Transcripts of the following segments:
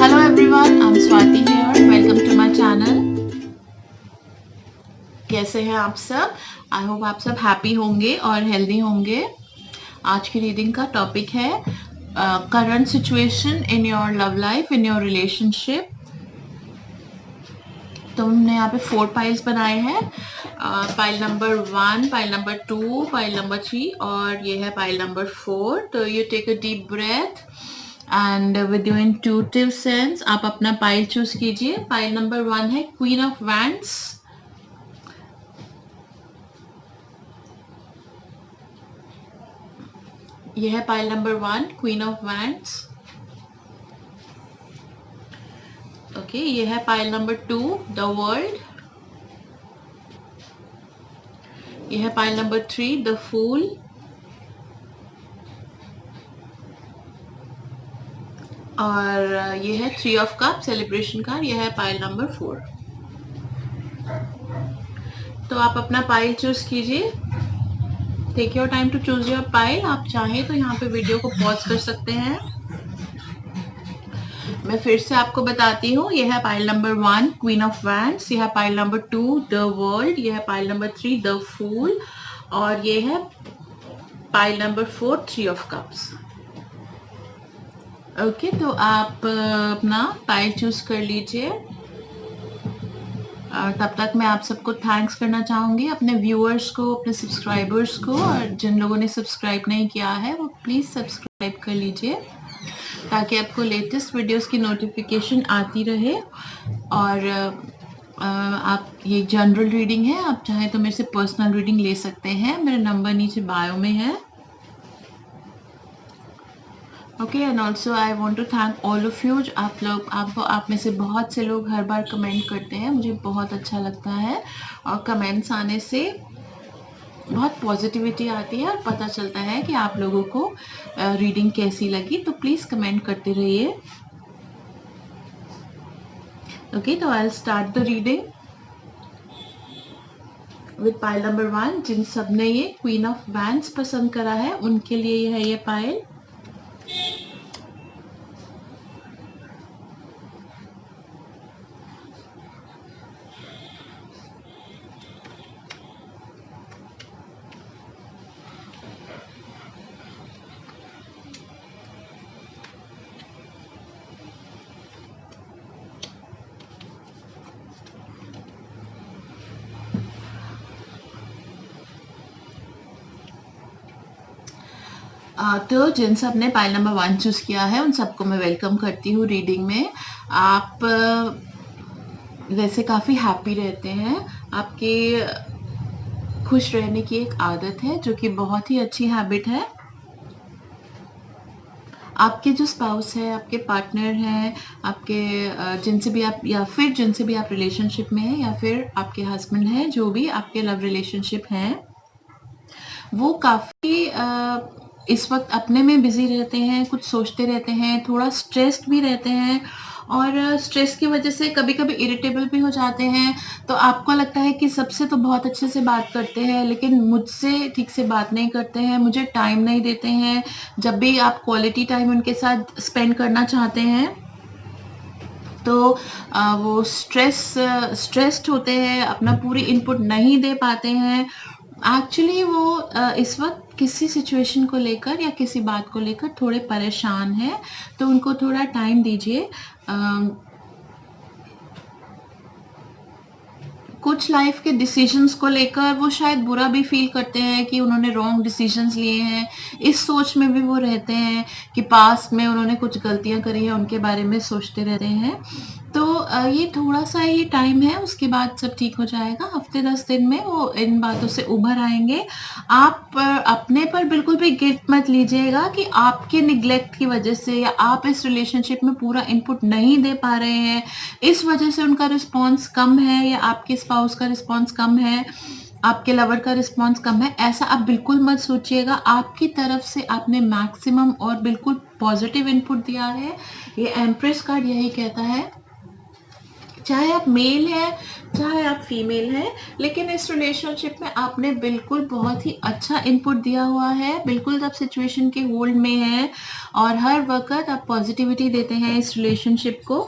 Hello everyone, I'm Swati here. Welcome to my channel. कैसे हैं आप सब? आई होप आप सब हैप्पी होंगे और हेल्दी होंगे। आज की रीडिंग का टॉपिक है current situation in your love life, in your relationship. तो हमने यहाँ पे 4 पाइल्स बनाए हैं। Pile number 1, pile number 2, pile number 3 और ये है पाइल नंबर 4। तो you take a deep breath and with your intuitive sense आप अपना पाइल चूज कीजिए। पाइल नंबर 1 है क्वीन ऑफ वैंड्स। ये है pile number 1, queen of wands. Okay, ये है पाइल नंबर 2, द वर्ल्ड। ये है पाइल नंबर 3, द फूल। और ये है 3 ऑफ कप, सेलिब्रेशन कार्ड। ये है पाइल नंबर 4। तो आप अपना पाइल चूज कीजिए। Take your time to choose your pile. आप चाहें तो यहाँ पे वीडियो को पॉज कर सकते हैं। मैं फिर से आपको बताती हूँ। यह है pile number 1, queen of wands. यह है पाइल नंबर 2, द वर्ल्ड। यह है पाइल नंबर 3, द फूल। और ये है pile number 4, 3 of cups. Okay, तो आप अपना पाइल चूज कर लीजिए। तब तक मैं आप सबको थैंक्स करना चाहूँगी, अपने व्यूअर्स को, अपने सब्सक्राइबर्स को, और जिन लोगों ने सब्सक्राइब नहीं किया है वो प्लीज़ सब्सक्राइब कर लीजिए ताकि आपको लेटेस्ट वीडियोस की नोटिफिकेशन आती रहे। और आप, ये जनरल रीडिंग है, आप चाहें तो मेरे से पर्सनल रीडिंग ले सकते हैं। मेरा नंबर नीचे बायो में है। Okay, and also I want to thank all of you. आप में से बहुत से लोग हर बार कमेंट करते हैं, मुझे बहुत अच्छा लगता है। और कमेंट्स आने से बहुत पॉजिटिविटी आती है और पता चलता है कि आप लोगों को रीडिंग कैसी लगी। तो प्लीज़ कमेंट करते रहिए। ओके, तो I start the reading with pile number 1। जिन सब ने ये क्वीन ऑफ वैंड्स पसंद करा है उनके लिए ये है ये पाइल। तो जिन सब ने पाइल नंबर 1 चूज किया है उन सबको मैं वेलकम करती हूँ रीडिंग में। आप वैसे काफ़ी हैप्पी रहते हैं। आपकी खुश रहने की एक आदत है जो कि बहुत ही अच्छी हैबिट है। आपके जो स्पाउस है, आपके पार्टनर हैं, आपके जिनसे भी आप, या फिर जिनसे भी आप रिलेशनशिप में हैं, या फिर आपके हस्बैंड हैं, जो भी आपके लव रिलेशनशिप हैं, वो काफ़ी इस वक्त अपने में बिजी रहते हैं, कुछ सोचते रहते हैं, थोड़ा स्ट्रेस्ड भी रहते हैं। और स्ट्रेस की वजह से कभी-कभी इरिटेबल भी हो जाते हैं। तो आपको लगता है कि सबसे तो बहुत अच्छे से बात करते हैं, लेकिन मुझसे ठीक से बात नहीं करते हैं, मुझे टाइम नहीं देते हैं। जब भी आप क्वालिटी टाइम उनके साथ स्पेंड करना चाहते हैं तो वो स्ट्रेस्ड होते हैं, अपना पूरी इनपुट नहीं दे पाते हैं। एक्चुअली वो इस वक्त किसी सिचुएशन को लेकर या किसी बात को लेकर थोड़े परेशान हैं, तो उनको थोड़ा टाइम दीजिए। कुछ लाइफ के डिसीजंस को लेकर वो शायद बुरा भी फील करते हैं कि उन्होंने रॉन्ग डिसीजंस लिए हैं। इस सोच में भी वो रहते हैं कि पास्ट में उन्होंने कुछ गलतियां करी हैं, उनके बारे में सोचते रहते हैं। तो ये थोड़ा सा ही टाइम है, उसके बाद सब ठीक हो जाएगा। हफ्ते 10 दिन में वो इन बातों से उभर आएंगे। आप अपने पर बिल्कुल भी गिल्ट मत लीजिएगा कि आपके निग्लेक्ट की वजह से या आप इस रिलेशनशिप में पूरा इनपुट नहीं दे पा रहे हैं, इस वजह से उनका रिस्पॉन्स कम है या आपके स्पाउस का रिस्पॉन्स कम है, आपके लवर का रिस्पॉन्स कम है। ऐसा आप बिल्कुल मत सोचिएगा। आपकी तरफ से आपने मैक्सिमम और बिल्कुल पॉजिटिव इनपुट दिया है। ये एम्प्रेस कार्ड यही कहता है चाहे आप मेल हैं, चाहे आप फीमेल हैं, लेकिन इस रिलेशनशिप में आपने बिल्कुल बहुत ही अच्छा इनपुट दिया हुआ है। बिल्कुल आप सिचुएशन के होल्ड में हैं और हर वक़्त आप पॉज़िटिविटी देते हैं इस रिलेशनशिप को।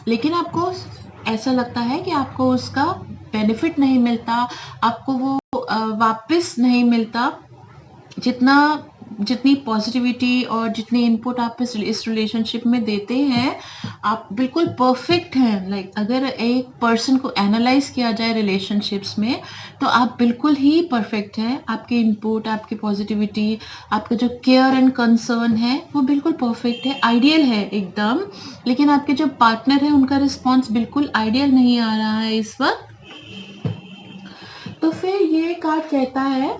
लेकिन आपको ऐसा लगता है कि आपको उसका बेनिफिट नहीं मिलता, आपको वो वापस नहीं मिलता, जितनी पॉजिटिविटी और जितनी इनपुट आप इस रिलेशनशिप में देते हैं, आप बिल्कुल परफेक्ट हैं। लाइक अगर एक पर्सन को एनालाइज किया जाए रिलेशनशिप्स में, तो आप बिल्कुल ही परफेक्ट हैं। आपकी इनपुट, आपकी पॉजिटिविटी, आपका जो केयर एंड कंसर्न है, वो बिल्कुल परफेक्ट है, आइडियल है एकदम। लेकिन आपके जो पार्टनर है, उनका रिस्पॉन्स बिल्कुल आइडियल नहीं आ रहा है इस वक्त। तो फिर ये कार्ड कहता है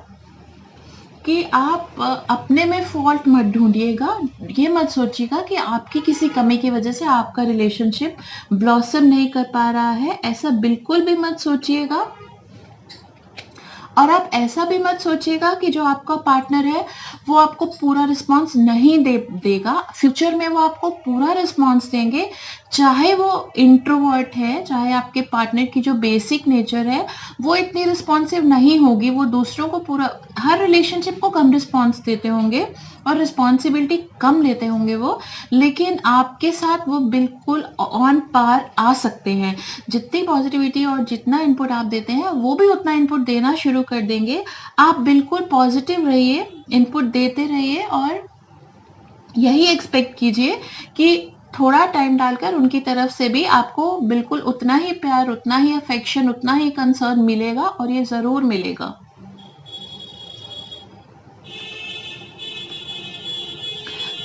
कि आप अपने में फॉल्ट मत ढूंढिएगा। ये मत सोचिएगा कि आपकी किसी कमी की वजह से आपका रिलेशनशिप ब्लॉसम नहीं कर पा रहा है, ऐसा बिल्कुल भी मत सोचिएगा। और आप ऐसा भी मत सोचिएगा कि जो आपका पार्टनर है वो आपको पूरा रिस्पॉन्स नहीं देगा। फ्यूचर में वो आपको पूरा रिस्पॉन्स देंगे, चाहे वो इंट्रोवर्ट है, चाहे आपके पार्टनर की जो बेसिक नेचर है वो इतनी रिस्पॉन्सिव नहीं होगी। वो दूसरों को पूरा, हर रिलेशनशिप को कम रिस्पॉन्स देते होंगे और रिस्पॉन्सिबिलिटी कम लेते होंगे वो, लेकिन आपके साथ वो बिल्कुल ऑन पार आ सकते हैं। जितनी पॉजिटिविटी और जितना इनपुट आप देते हैं, वो भी उतना इनपुट देना शुरू कर देंगे। आप बिल्कुल पॉजिटिव रहिए, इनपुट देते रहिए और यही एक्सपेक्ट कीजिए कि थोड़ा टाइम डालकर उनकी तरफ से भी आपको बिल्कुल उतना ही प्यार, उतना ही अफेक्शन, उतना ही कंसर्न मिलेगा और ये ज़रूर मिलेगा।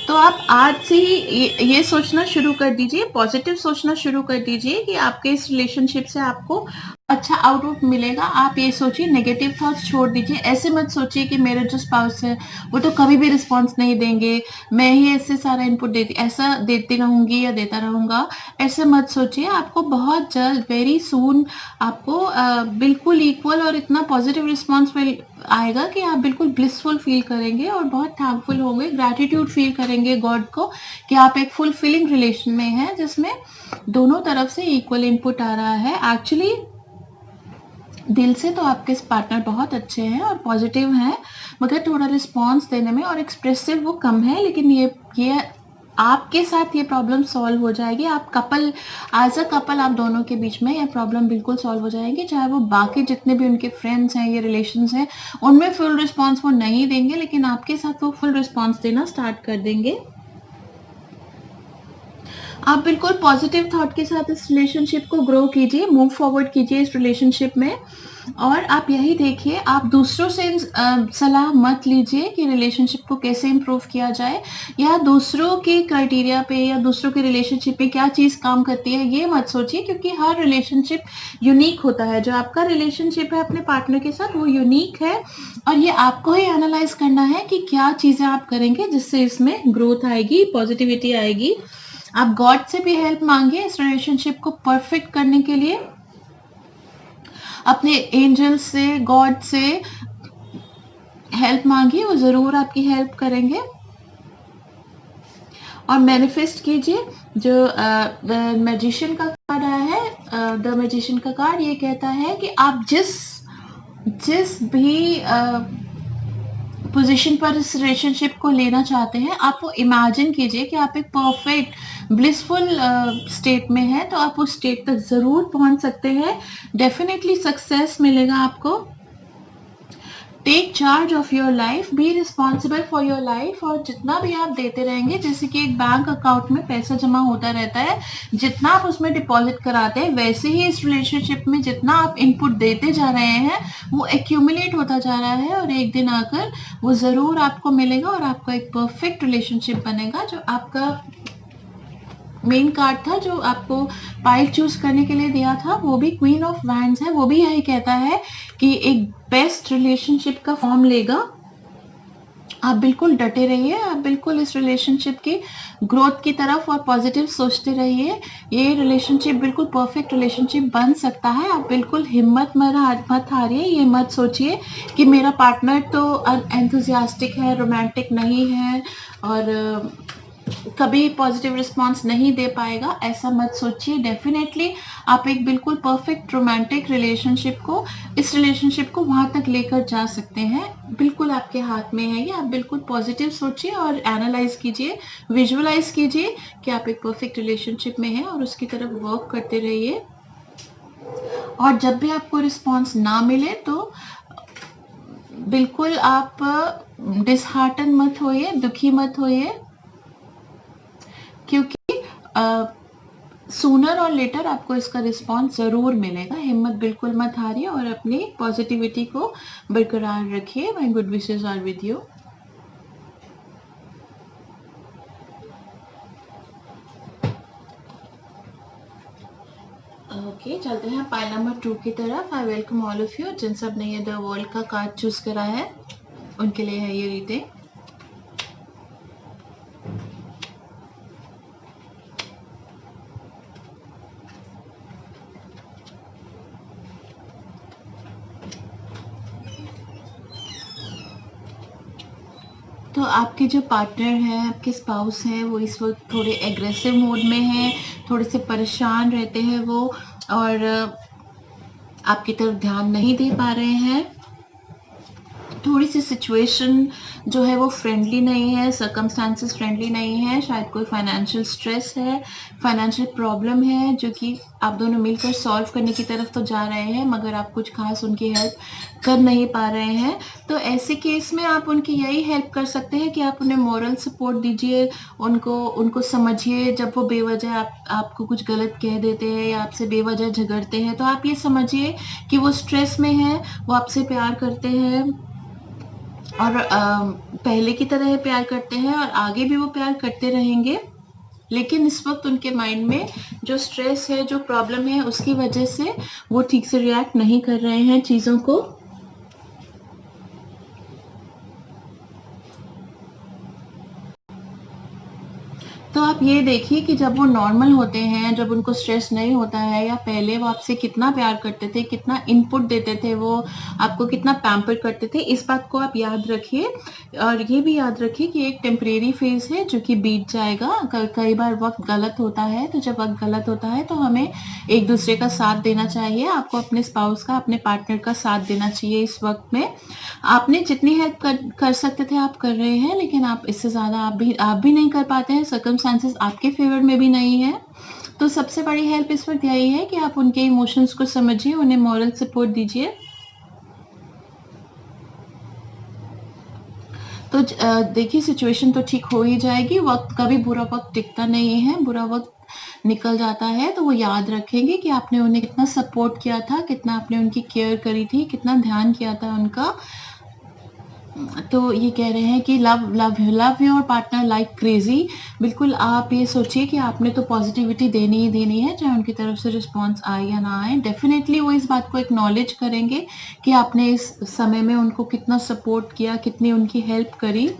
तो आप आज से ही ये सोचना शुरू कर दीजिए, पॉजिटिव सोचना शुरू कर दीजिए कि आपके इस रिलेशनशिप से आपको अच्छा आउटपुट मिलेगा। आप ये सोचिए, नेगेटिव थॉट्स छोड़ दीजिए। ऐसे मत सोचिए कि मेरे जो स्पाउस है वो तो कभी भी रिस्पॉन्स नहीं देंगे, मैं ही ऐसे सारा इनपुट ऐसा देती रहूँगी या देता रहूँगा। ऐसे मत सोचिए। आपको बहुत जल्द, वेरी सून आपको बिल्कुल इक्वल और इतना पॉजिटिव रिस्पॉन्स आएगा कि आप बिल्कुल ब्लिसफुल फील करेंगे और बहुत थैंकफुल होंगे, ग्रैटिट्यूड फील करेंगे गॉड को कि आप एक फुलफिलिंग रिलेशन में हैं जिसमें दोनों तरफ से इक्वल इनपुट आ रहा है। एक्चुअली दिल से तो आपके पार्टनर बहुत अच्छे हैं और पॉजिटिव हैं, मगर थोड़ा रिस्पॉन्स देने में और एक्सप्रेसिव वो कम है। लेकिन ये आपके साथ ये प्रॉब्लम सॉल्व हो जाएगी। आप कपल, एज अ कपल आप दोनों के बीच में ये प्रॉब्लम बिल्कुल सॉल्व हो जाएगी। चाहे वो बाकी जितने भी उनके फ्रेंड्स हैं, ये रिलेशंस हैं, उनमें फुल रिस्पॉन्स वो नहीं देंगे, लेकिन आपके साथ वो फुल रिस्पॉन्स देना स्टार्ट कर देंगे। आप बिल्कुल पॉजिटिव थॉट के साथ इस रिलेशनशिप को ग्रो कीजिए, मूव फॉरवर्ड कीजिए इस रिलेशनशिप में। और आप यही देखिए, आप दूसरों से सलाह मत लीजिए कि रिलेशनशिप को कैसे इम्प्रूव किया जाए, या दूसरों के क्राइटेरिया पे या दूसरों के रिलेशनशिप पे क्या चीज़ काम करती है, ये मत सोचिए, क्योंकि हर रिलेशनशिप यूनिक होता है। जो आपका रिलेशनशिप है अपने पार्टनर के साथ, वो यूनिक है और ये आपको ही एनालाइज करना है कि क्या चीज़ें आप करेंगे जिससे इसमें ग्रोथ आएगी, पॉजिटिविटी आएगी। आप गॉड से भी हेल्प मांगिए इस रिलेशनशिप को परफेक्ट करने के लिए। अपने एंजल्स से, गॉड से हेल्प मांगिए, वो ज़रूर आपकी हेल्प करेंगे। और मैनिफेस्ट कीजिए। जो द मैजिशियन का कार्ड आया है, द मैजिशियन का कार्ड ये कहता है कि आप जिस भी पोजीशन पर इस रिलेशनशिप को लेना चाहते हैं, आप वो इमेजिन कीजिए कि आप एक परफेक्ट ब्लिसफुल स्टेट में हैं, तो आप उस स्टेट तक ज़रूर पहुंच सकते हैं। डेफिनेटली सक्सेस मिलेगा आपको। Take charge of your life, be responsible for your life. और जितना भी आप देते रहेंगे, जैसे कि एक बैंक अकाउंट में पैसा जमा होता रहता है, जितना आप उसमें डिपॉजिट कराते हैं, वैसे ही इस रिलेशनशिप में जितना आप इनपुट देते जा रहे हैं, वो एक्यूमुलेट होता जा रहा है और एक दिन आकर वो ज़रूर आपको मिलेगा और आपका एक परफेक्ट रिलेशनशिप बनेगा। जो आपका मेन कार्ड था, जो आपको पाइल चूज करने के लिए दिया था, वो भी क्वीन ऑफ वैंड्स है। वो भी यही कहता है कि एक बेस्ट रिलेशनशिप का फॉर्म लेगा। आप बिल्कुल डटे रहिए, आप बिल्कुल इस रिलेशनशिप की ग्रोथ की तरफ और पॉजिटिव सोचते रहिए। ये रिलेशनशिप बिल्कुल परफेक्ट रिलेशनशिप बन सकता है। आप बिल्कुल हिम्मत मत हारिए। ये मत सोचिए कि मेरा पार्टनर तो एंथुजियास्टिक है, रोमांटिक नहीं है और कभी पॉजिटिव रिस्पॉन्स नहीं दे पाएगा, ऐसा मत सोचिए। डेफिनेटली आप एक बिल्कुल परफेक्ट रोमांटिक रिलेशनशिप को, इस रिलेशनशिप को वहाँ तक लेकर जा सकते हैं। बिल्कुल आपके हाथ में है ये। आप बिल्कुल पॉजिटिव सोचिए और एनालाइज कीजिए, विजुअलाइज कीजिए कि आप एक परफेक्ट रिलेशनशिप में हैं और उसकी तरफ वर्क करते रहिए। और जब भी आपको रिस्पॉन्स ना मिले तो बिल्कुल आप डिसहार्टन मत होइए, दुखी मत होइए, क्योंकि सूनर और लेटर आपको इसका रिस्पॉन्स ज़रूर मिलेगा। हिम्मत बिल्कुल मत हारिए और अपनी पॉजिटिविटी को बरकरार रखिए। My good wishes are with you. Okay, चलते हैं पाइल नंबर 2 की तरफ। I welcome all of you. जिन सब ने ये द वर्ल्ड का कार्ड चूज करा है उनके लिए है ये रीडिंग। तो आपके जो पार्टनर हैं, आपके स्पाउस हैं, वो इस वक्त थोड़े एग्रेसिव मोड में हैं, थोड़े से परेशान रहते हैं वो, और आपकी तरफ ध्यान नहीं दे पा रहे हैं। थोड़ी सी सिचुएशन जो है वो फ्रेंडली नहीं है, सर्कमस्टांसेस फ्रेंडली नहीं है। शायद कोई फाइनेंशियल स्ट्रेस है, फाइनेंशियल प्रॉब्लम है जो कि आप दोनों मिलकर सॉल्व करने की तरफ तो जा रहे हैं, मगर आप कुछ खास उनकी हेल्प कर नहीं पा रहे हैं। तो ऐसे केस में आप उनकी यही हेल्प कर सकते हैं कि आप उन्हें मोरल सपोर्ट दीजिए, उनको समझिए। जब वो बेवजह आपको कुछ गलत कह देते हैं या आपसे बेवजह झगड़ते हैं, तो आप ये समझिए कि वो स्ट्रेस में है, वो आपसे प्यार करते हैं और पहले की तरह प्यार करते हैं और आगे भी वो प्यार करते रहेंगे। लेकिन इस वक्त उनके माइंड में जो स्ट्रेस है, जो प्रॉब्लम है, उसकी वजह से वो ठीक से रिएक्ट नहीं कर रहे हैं चीज़ों को। तो आप ये देखिए कि जब वो नॉर्मल होते हैं, जब उनको स्ट्रेस नहीं होता है, या पहले वो आपसे कितना प्यार करते थे, कितना इनपुट देते थे, वो आपको कितना पैम्पर करते थे, इस बात को आप याद रखिए। और ये भी याद रखिए कि एक टेम्परेरी फेज है जो कि बीत जाएगा। कई बार वक्त गलत होता है, तो जब वक्त गलत होता है तो हमें एक दूसरे का साथ देना चाहिए। आपको अपने स्पाउस का, अपने पार्टनर का साथ देना चाहिए इस वक्त में। आपने जितनी हेल्प कर सकते थे आप कर रहे हैं, लेकिन आप इससे ज़्यादा आप भी नहीं कर पाते हैं। सर्कमस्टांसेस आपके फेवर में भी नहीं है। तो सबसे बड़ी हेल्प इस वक्त यही है कि आप उनके इमोशंस को समझिए, उन्हें मॉरल सपोर्ट दीजिए। तो देखिए, सिचुएशन तो ठीक हो ही जाएगी। वक्त, कभी बुरा वक्त टिकता नहीं है, बुरा वक्त निकल जाता है। तो वो याद रखेंगे कि आपने उन्हें कितना सपोर्ट किया था, कितना आपने उनकी केयर करी थी, कितना ध्यान किया था उनका। तो ये कह रहे हैं कि love your partner like crazy. बिल्कुल आप ये सोचिए कि आपने तो पॉजिटिविटी देनी ही देनी है, चाहे उनकी तरफ से रिस्पॉन्स आए या ना आए। डेफिनेटली वो इस बात को एक्नॉलेज करेंगे कि आपने इस समय में उनको कितना सपोर्ट किया, कितनी उनकी हेल्प करी।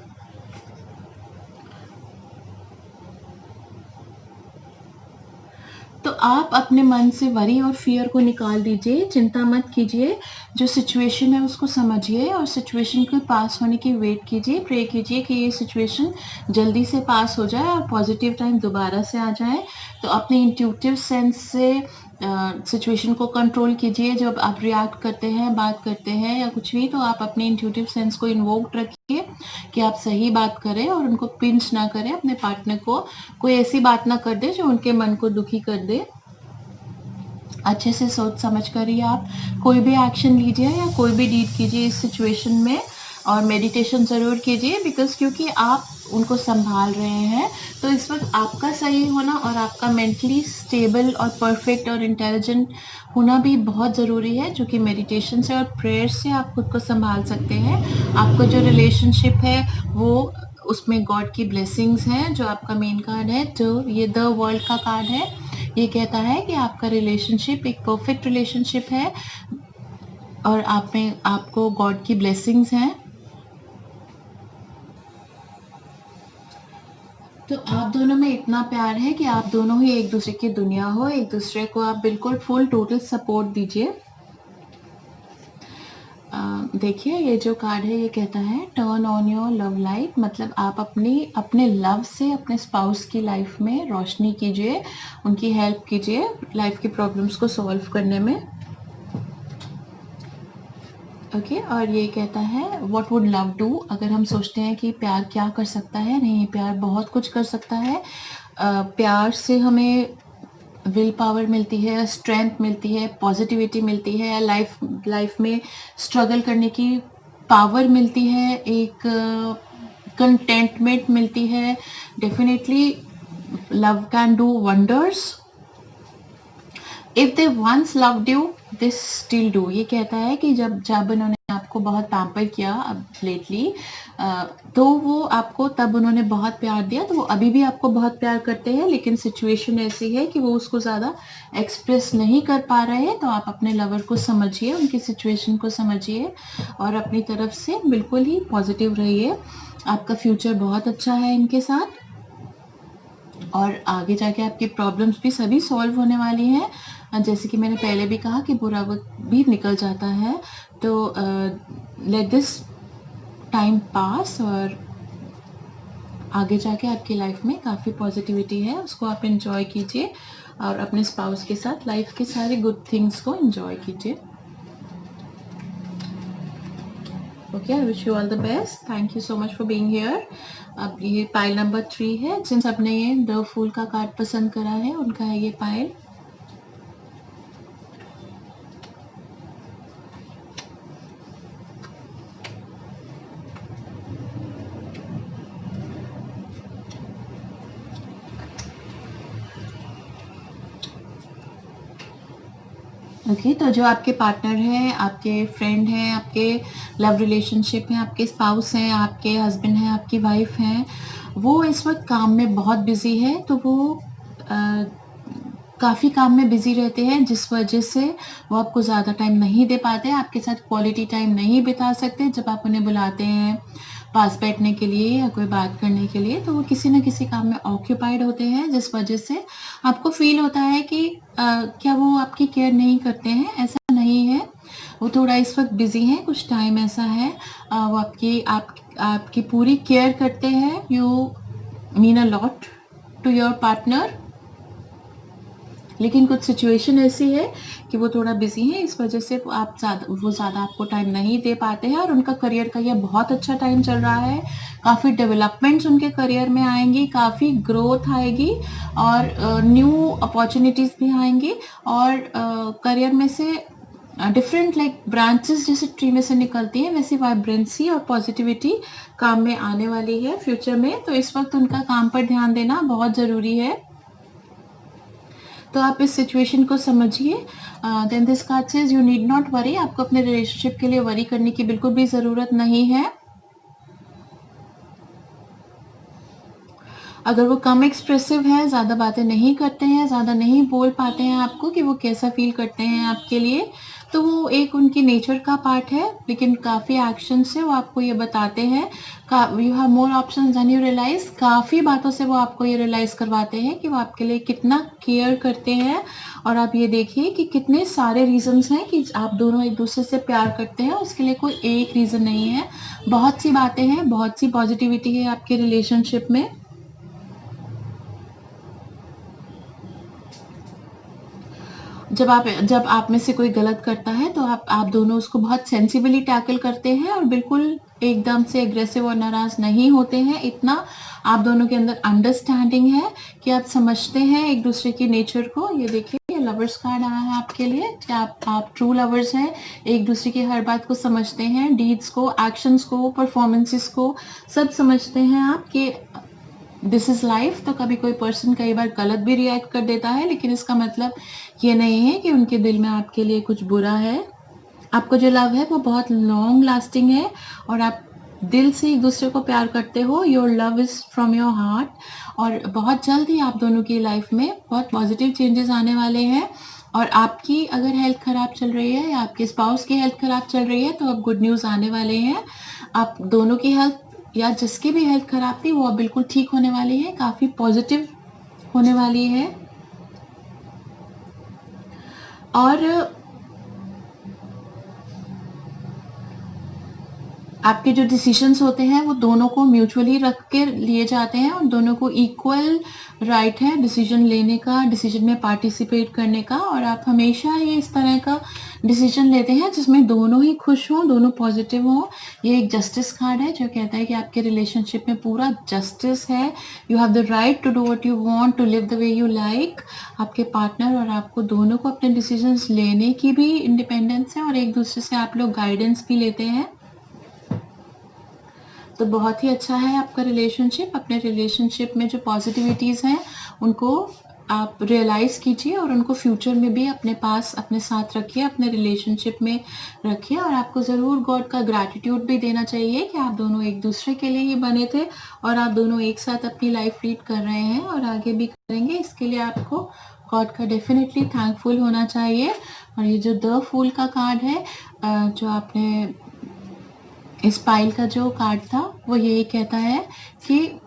तो आप अपने मन से वरी और फियर को निकाल दीजिए, चिंता मत कीजिए। जो सिचुएशन है उसको समझिए और सिचुएशन के पास होने की वेट कीजिए। प्रे कीजिए कि ये सिचुएशन जल्दी से पास हो जाए और पॉजिटिव टाइम दोबारा से आ जाए। तो अपने इंट्यूटिव सेंस से सिचुएशन को कंट्रोल कीजिए। जब आप रिएक्ट करते हैं, बात करते हैं या कुछ भी, तो आप अपने इंट्यूटिव सेंस को इन्वोक्ड रखिए कि आप सही बात करें और उनको पिंच ना करें। अपने पार्टनर को कोई ऐसी बात ना कर दे जो उनके मन को दुखी कर दे। अच्छे से सोच समझ कर ही आप कोई भी एक्शन लीजिए या कोई भी डीड कीजिए इस सिचुएशन में। और मेडिटेशन ज़रूर कीजिए, बिकॉज क्योंकि आप उनको संभाल रहे हैं। तो इस वक्त आपका सही होना और आपका मेंटली स्टेबल और परफेक्ट और इंटेलिजेंट होना भी बहुत ज़रूरी है, जो कि मेडिटेशन से और प्रेयर से आप खुद को संभाल सकते हैं। आपको जो रिलेशनशिप है वो, उसमें गॉड की ब्लेसिंग्स हैं। जो आपका मेन कार्ड है, जो ये द वर्ल्ड का कार्ड है, ये कहता है कि आपका रिलेशनशिप एक परफेक्ट रिलेशनशिप है और आप में, आपको गॉड की ब्लेसिंग्स हैं। तो आप दोनों में इतना प्यार है कि आप दोनों ही एक दूसरे की दुनिया हो। एक दूसरे को आप बिल्कुल फुल टोटल सपोर्ट दीजिए। देखिए ये जो कार्ड है ये कहता है turn on your love light, मतलब आप अपने लव से अपने स्पाउस की लाइफ में रोशनी कीजिए, उनकी हेल्प कीजिए लाइफ की प्रॉब्लम्स को सॉल्व करने में। ओके और ये कहता है व्हाट वुड लव डू, अगर हम सोचते हैं कि प्यार क्या कर सकता है, नहीं प्यार बहुत कुछ कर सकता है। प्यार से हमें विल पावर मिलती है, स्ट्रेंथ मिलती है, पॉजिटिविटी मिलती है, लाइफ में स्ट्रगल करने की पावर मिलती है, एक कंटेंटमेंट मिलती है। Definitely love can do wonders. If they once loved you this still do, ये कहता है कि जब उन्होंने आपको बहुत पैम्पर किया अब लेटली, तो वो आपको तब उन्होंने बहुत प्यार दिया, तो वो अभी भी आपको बहुत प्यार करते हैं, लेकिन सिचुएशन ऐसी है कि वो उसको ज़्यादा एक्सप्रेस नहीं कर पा रहे हैं। तो आप अपने लवर को समझिए, उनकी सिचुएशन को समझिए और अपनी तरफ से बिल्कुल ही पॉजिटिव रहिए। आपका फ्यूचर बहुत अच्छा है इनके साथ और आगे जाके आपकी प्रॉब्लम्स भी सभी सॉल्व होने वाली हैं। जैसे कि मैंने पहले भी कहा कि बुरा वक्त भी निकल जाता है, तो लेट दिस टाइम पास और आगे जाके आपकी लाइफ में काफ़ी पॉजिटिविटी है, उसको आप एंजॉय कीजिए और अपने स्पाउस के साथ लाइफ के सारे गुड थिंग्स को एंजॉय कीजिए। Okay, I wish you all the best. Thank you so much for being here. अब ये पाइल नंबर 3 है, जिन सब ने ये द फूल का कार्ड पसंद करा है उनका है ये पाइल। ओके तो जो आपके पार्टनर हैं, आपके फ्रेंड हैं, आपके लव रिलेशनशिप हैं, आपके स्पाउस हैं, आपके हस्बैंड हैं, आपकी वाइफ हैं, वो इस वक्त काम में बहुत बिजी है। तो वो काफ़ी काम में बिजी रहते हैं, जिस वजह से वो आपको ज़्यादा टाइम नहीं दे पाते, आपके साथ क्वालिटी टाइम नहीं बिता सकते। जब आप उन्हें बुलाते हैं पास बैठने के लिए या कोई बात करने के लिए, तो वो किसी न किसी काम में ऑक्यूपाइड होते हैं, जिस वजह से आपको फील होता है कि क्या वो आपकी केयर नहीं करते हैं। ऐसा नहीं है, वो थोड़ा इस वक्त बिजी हैं, कुछ टाइम ऐसा है, वो आपकी पूरी केयर करते हैं। You mean a lot to your partner, लेकिन कुछ सिचुएशन ऐसी है कि वो थोड़ा बिजी हैं, इस वजह से वो ज़्यादा आपको टाइम नहीं दे पाते हैं। और उनका करियर का ये बहुत अच्छा टाइम चल रहा है, काफ़ी डेवलपमेंट्स उनके करियर में आएंगी, काफ़ी ग्रोथ आएगी और न्यू अपॉर्चुनिटीज़ भी आएंगी और करियर में से डिफरेंट लाइक ब्रांचेस जैसे ट्री में से निकलती है, वैसी वाइब्रेंसी और पॉजिटिविटी काम में आने वाली है फ्यूचर में। तो इस वक्त उनका काम पर ध्यान देना बहुत ज़रूरी है। तो आप इस सिचुएशन को समझिए। Then this card says you need not worry, आपको अपने रिलेशनशिप के लिए वरी करने की बिल्कुल भी ज़रूरत नहीं है। अगर वो कम एक्सप्रेसिव है, ज़्यादा बातें नहीं करते हैं, ज़्यादा नहीं बोल पाते हैं आपको कि वो कैसा फील करते हैं आपके लिए, तो वो एक उनकी नेचर का पार्ट है, लेकिन काफ़ी एक्शन से वो आपको ये बताते हैं। You have more options than you realise, काफ़ी बातों से वो आपको ये रियलाइज़ करवाते हैं कि वो आपके लिए कितना केयर करते हैं। और आप ये देखिए कि कितने सारे रीजंस हैं कि आप दोनों एक दूसरे से प्यार करते हैं, उसके लिए कोई एक रीज़न नहीं है, बहुत सी बातें हैं, बहुत सी पॉजिटिविटी है आपके रिलेशनशिप में। जब आप में से कोई गलत करता है, तो आप दोनों उसको बहुत सेंसिबली टैकल करते हैं और बिल्कुल एकदम से एग्रेसिव और नाराज नहीं होते हैं। इतना आप दोनों के अंदर अंडरस्टैंडिंग है कि आप समझते हैं एक दूसरे की नेचर को। ये देखिए, ये लवर्स कार्ड आया है आपके लिए कि आप ट्रू लवर्स हैं, एक दूसरे की हर बात को समझते हैं, डीड्स को, एक्शंस को, परफॉर्मेंसेस को सब समझते हैं आप कि दिस इज़ लाइफ। तो कभी कोई पर्सन कई बार गलत भी रिएक्ट कर देता है, लेकिन इसका मतलब ये नहीं है कि उनके दिल में आपके लिए कुछ बुरा है। आपको जो लव है वो बहुत लॉन्ग लास्टिंग है और आप दिल से एक दूसरे को प्यार करते हो। Your love is from your heart और बहुत जल्द ही आप दोनों की लाइफ में बहुत पॉजिटिव चेंजेस आने वाले हैं। और आपकी अगर हेल्थ ख़राब चल रही है या आपके स्पाउस की हेल्थ ख़राब चल रही है, तो अब गुड न्यूज़ आने वाले हैं। आप दोनों की हेल्थ या जिसकी भी हेल्थ ख़राब थी वो अब बिल्कुल ठीक होने वाली है, काफ़ी पॉजिटिव होने वाली है। और आपके जो डिसीजंस होते हैं वो दोनों को म्यूचुअली रख के लिए जाते हैं और दोनों को इक्वल राइट है डिसीजन लेने का, डिसीजन में पार्टिसिपेट करने का, और आप हमेशा ही इस तरह का डिसीजन लेते हैं जिसमें दोनों ही खुश हों, दोनों पॉजिटिव हों। ये एक जस्टिस कार्ड है जो कहता है कि आपके रिलेशनशिप में पूरा जस्टिस है। You have the right to do what you want, to live the way you like. आपके पार्टनर और आपको दोनों को अपने डिसीजंस लेने की भी इंडिपेंडेंस है और एक दूसरे से आप लोग गाइडेंस भी लेते हैं। तो बहुत ही अच्छा है आपका रिलेशनशिप। अपने रिलेशनशिप में जो पॉजिटिविटीज़ हैं उनको आप रियलाइज़ कीजिए और उनको फ्यूचर में भी अपने पास अपने साथ रखिए, अपने रिलेशनशिप में रखिए। और आपको ज़रूर गॉड का ग्रैटिट्यूड भी देना चाहिए कि आप दोनों एक दूसरे के लिए ही बने थे और आप दोनों एक साथ अपनी लाइफ लीड कर रहे हैं और आगे भी करेंगे। इसके लिए आपको गॉड का डेफिनेटली थैंकफुल होना चाहिए। और ये जो द फूल का कार्ड है, जो आपने इस पाइल का जो कार्ड था वो यही कहता है कि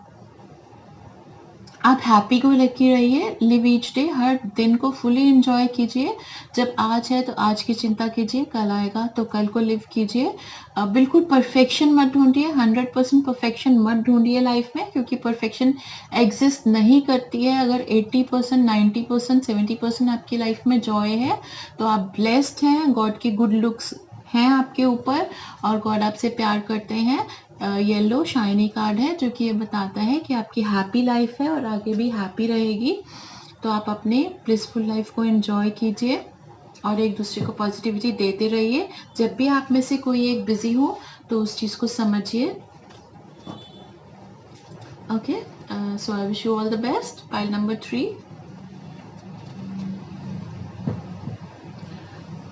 आप हैप्पी को लकी रहिए, लिव ईच डे, हर दिन को फुली एंजॉय कीजिए। जब आज है तो आज की चिंता कीजिए, कल आएगा तो कल को लिव कीजिए। बिल्कुल परफेक्शन मत ढूंढिए, 100% परफेक्शन मत ढूंढिए लाइफ में, क्योंकि परफेक्शन एग्जिस्ट नहीं करती है। अगर 80%, 90%, 70% आपकी लाइफ में जॉय है तो आप ब्लेस्ड हैं, गॉड की गुड लुक्स हैं आपके ऊपर और गॉड आपसे प्यार करते हैं। येलो शाइनी कार्ड है जो कि ये बताता है कि आपकी हैप्पी लाइफ है और आगे भी हैप्पी रहेगी। तो आप अपने ब्लिसफुल लाइफ को एंजॉय कीजिए और एक दूसरे को पॉजिटिविटी देते रहिए। जब भी आप में से कोई एक बिजी हो तो उस चीज़ को समझिए। Okay, so I wish you all the best. Pile number 3।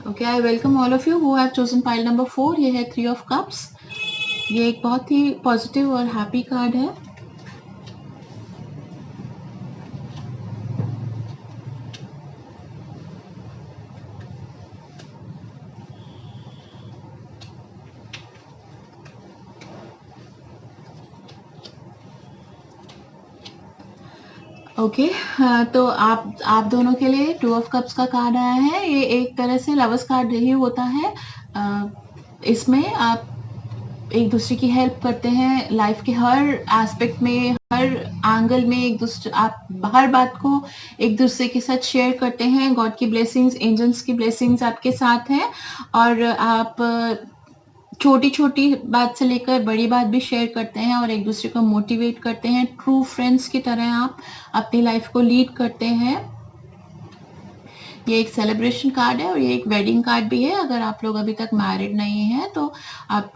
Okay, I welcome all of you who have chosen pile number 4। ये है 3 ऑफ कप्स। ये एक बहुत ही पॉजिटिव और हैप्पी कार्ड है। ओके, तो आप दोनों के लिए 2 ऑफ कप्स का कार्ड आया है। ये एक तरह से लवर्स कार्ड ही होता है। इसमें आप एक दूसरे की हेल्प करते हैं लाइफ के हर एस्पेक्ट में, हर एंगल में। एक दूसरे आप हर बात को एक दूसरे के साथ शेयर करते हैं। गॉड की ब्लेसिंग्स, एंजल्स की ब्लेसिंग्स आपके साथ हैं और आप छोटी छोटी बात से लेकर बड़ी बात भी शेयर करते हैं और एक दूसरे को मोटिवेट करते हैं। ट्रू फ्रेंड्स की तरह आप अपनी लाइफ को लीड करते हैं। ये एक सेलिब्रेशन कार्ड है और ये एक वेडिंग कार्ड भी है। अगर आप लोग अभी तक मैरिड नहीं हैं तो आप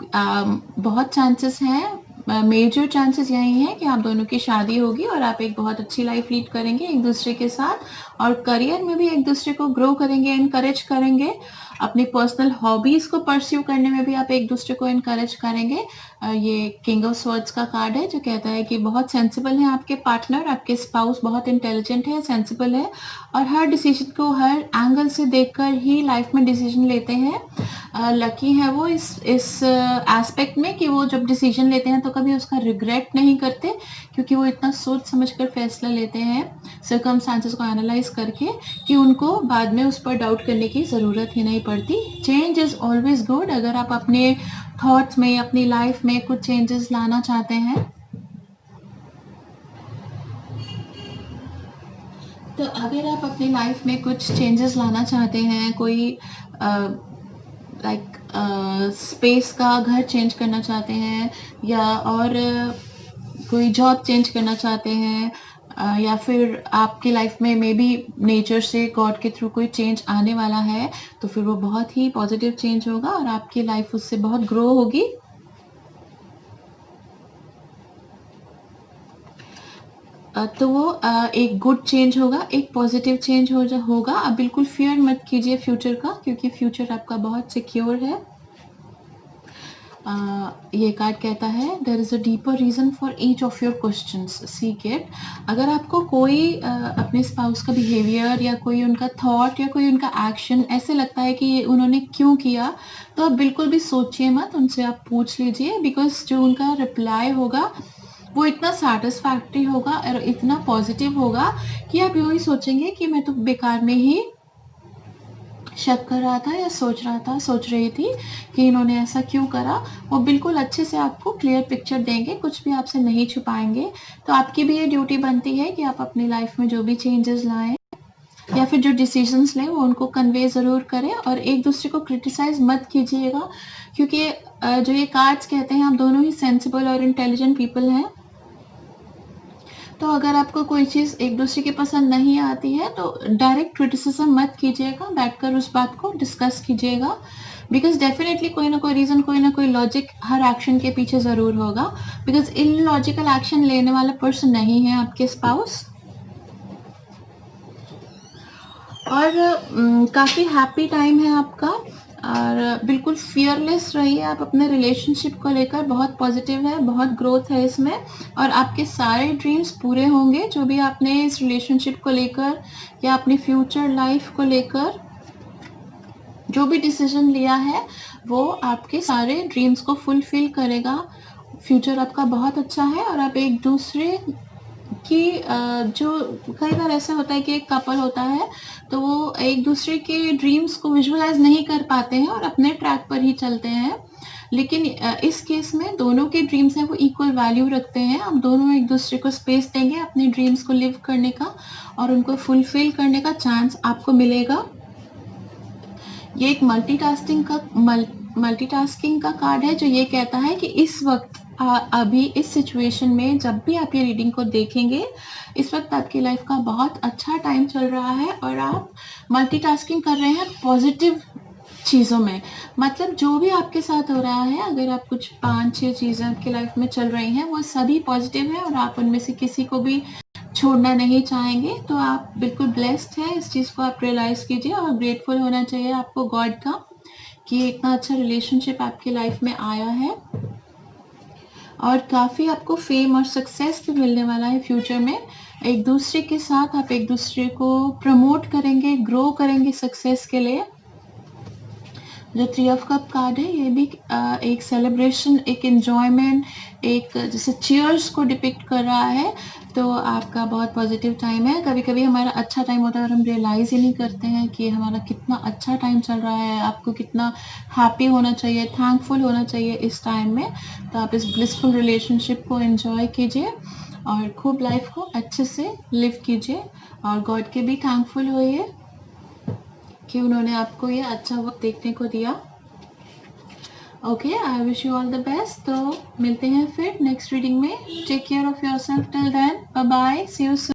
बहुत चांसेस हैं, मेजर चांसेस यही हैं कि आप दोनों की शादी होगी और आप एक बहुत अच्छी लाइफ लीड करेंगे एक दूसरे के साथ और करियर में भी एक दूसरे को ग्रो करेंगे, इनकरेज करेंगे। अपनी पर्सनल हॉबीज़ को परस्यू करने में भी आप एक दूसरे को इनकरेज करेंगे। ये किंग ऑफ स्वॉर्ड्स का कार्ड है जो कहता है कि बहुत सेंसिबल है आपके पार्टनर, आपके स्पाउस बहुत इंटेलिजेंट है, सेंसिबल है और हर डिसीजन को हर एंगल से देखकर ही लाइफ में डिसीजन लेते हैं। लकी है वो इस एस्पेक्ट में कि वो जब डिसीजन लेते हैं तो कभी उसका रिग्रेट नहीं करते, क्योंकि वो इतना सोच समझ कर फैसला लेते हैं सर्कमस्टांसेस को एनालाइज करके कि उनको बाद में उस पर डाउट करने की ज़रूरत ही नहीं पड़ती। Change is always good. अगर आप अपने थॉट्स में, अपनी लाइफ में कुछ चेंजेस लाना चाहते हैं तो अगर आप अपनी लाइफ में कुछ चेंजेस लाना चाहते हैं, कोई लाइक स्पेस का घर चेंज करना चाहते हैं या और कोई जॉब चेंज करना चाहते हैं या फिर आपकी लाइफ में मे बी नेचर से गॉड के थ्रू कोई चेंज आने वाला है तो फिर वो बहुत ही पॉजिटिव चेंज होगा और आपकी लाइफ उससे बहुत ग्रो होगी। तो वो एक गुड चेंज होगा, एक पॉजिटिव चेंज होगा। आप बिल्कुल फियर मत कीजिए फ्यूचर का, क्योंकि फ्यूचर आपका बहुत सिक्योर है। ये कार्ड कहता है there is a deeper reason for each of your questions, seek it. अगर आपको कोई अपने स्पाउस का बिहेवियर या कोई उनका थॉट या कोई उनका एक्शन ऐसे लगता है कि ये उन्होंने क्यों किया, तो आप बिल्कुल भी सोचिए मत, उनसे आप पूछ लीजिए। बिकॉज जो उनका रिप्लाई होगा वो इतना सेटिस्फैक्टरी होगा और इतना पॉजिटिव होगा कि आप यूँ ही सोचेंगे कि मैं तो बेकार में ही शक कर रहा था या सोच रहा था, सोच रही थी कि इन्होंने ऐसा क्यों करा, वो बिल्कुल अच्छे से आपको क्लियर पिक्चर देंगे, कुछ भी आपसे नहीं छुपाएंगे। तो आपकी भी ये ड्यूटी बनती है कि आप अपनी लाइफ में जो भी चेंजेस लाएं या फिर जो डिसीजंस लें वो उनको कन्वे ज़रूर करें, और एक दूसरे को क्रिटिसाइज मत कीजिएगा, क्योंकि जो ये कार्ड्स कहते हैं, आप दोनों ही सेंसिबल और इंटेलिजेंट पीपल हैं। तो अगर आपको कोई चीज़ एक दूसरे की पसंद नहीं आती है तो डायरेक्ट क्रिटिसिज्म मत कीजिएगा, बैठकर उस बात को डिस्कस कीजिएगा, बिकॉज डेफिनेटली कोई ना कोई रीज़न, कोई ना कोई लॉजिक हर एक्शन के पीछे ज़रूर होगा, बिकॉज इलॉजिकल एक्शन लेने वाला पर्सन नहीं है आपके स्पाउस। और काफ़ी हैप्पी टाइम है आपका, और बिल्कुल फियरलेस रहिए आप अपने रिलेशनशिप को लेकर, बहुत पॉजिटिव है, बहुत ग्रोथ है इसमें, और आपके सारे ड्रीम्स पूरे होंगे जो भी आपने इस रिलेशनशिप को लेकर या अपनी फ्यूचर लाइफ को लेकर जो भी डिसीजन लिया है वो आपके सारे ड्रीम्स को फुलफिल करेगा। फ्यूचर आपका बहुत अच्छा है, और आप एक दूसरे कि जो कई बार ऐसा होता है कि एक कपल होता है तो वो एक दूसरे के ड्रीम्स को विजुअलाइज नहीं कर पाते हैं और अपने ट्रैक पर ही चलते हैं, लेकिन इस केस में दोनों के ड्रीम्स हैं वो इक्वल वैल्यू रखते हैं। आप दोनों एक दूसरे को स्पेस देंगे अपने ड्रीम्स को लिव करने का, और उनको फुलफिल करने का चांस आपको मिलेगा। ये एक मल्टीटास्किंग का कार्ड है जो ये कहता है कि इस वक्त अभी इस सिचुएशन में जब भी आप ये रीडिंग को देखेंगे, इस वक्त आपकी लाइफ का बहुत अच्छा टाइम चल रहा है और आप मल्टीटास्किंग कर रहे हैं पॉजिटिव चीज़ों में। मतलब जो भी आपके साथ हो रहा है, अगर आप कुछ 5-6 चीज़ें आपकी लाइफ में चल रही हैं वो सभी पॉजिटिव है और आप उनमें से किसी को भी छोड़ना नहीं चाहेंगे, तो आप बिल्कुल ब्लेस्ड है। इस चीज़ को आप रियलाइज़ कीजिए और ग्रेटफुल होना चाहिए आपको गॉड का कि इतना अच्छा रिलेशनशिप आपकी लाइफ में आया है, और काफ़ी आपको फेम और सक्सेस भी मिलने वाला है फ्यूचर में। एक दूसरे के साथ आप एक दूसरे को प्रमोट करेंगे, ग्रो करेंगे सक्सेस के लिए। जो 3 ऑफ कप कार्ड है ये भी एक सेलिब्रेशन, एक एन्जॉयमेंट, एक जैसे चीयर्स को डिपिक्ट कर रहा है। तो आपका बहुत पॉजिटिव टाइम है। कभी कभी हमारा अच्छा टाइम होता है और हम रियलाइज़ ही नहीं करते हैं कि हमारा कितना अच्छा टाइम चल रहा है। आपको कितना हैप्पी होना चाहिए, थैंकफुल होना चाहिए इस टाइम में। तो आप इस ब्लिसफुल रिलेशनशिप को एंजॉय कीजिए और खूब लाइफ को अच्छे से लिव कीजिए, और गॉड के भी थैंकफुल होइए कि उन्होंने आपको ये अच्छा वक्त देखने को दिया। Okay, I wish you all the best. तो मिलते हैं फिर नेक्स्ट रीडिंग में। Take care of yourself till then, bye bye, see you soon.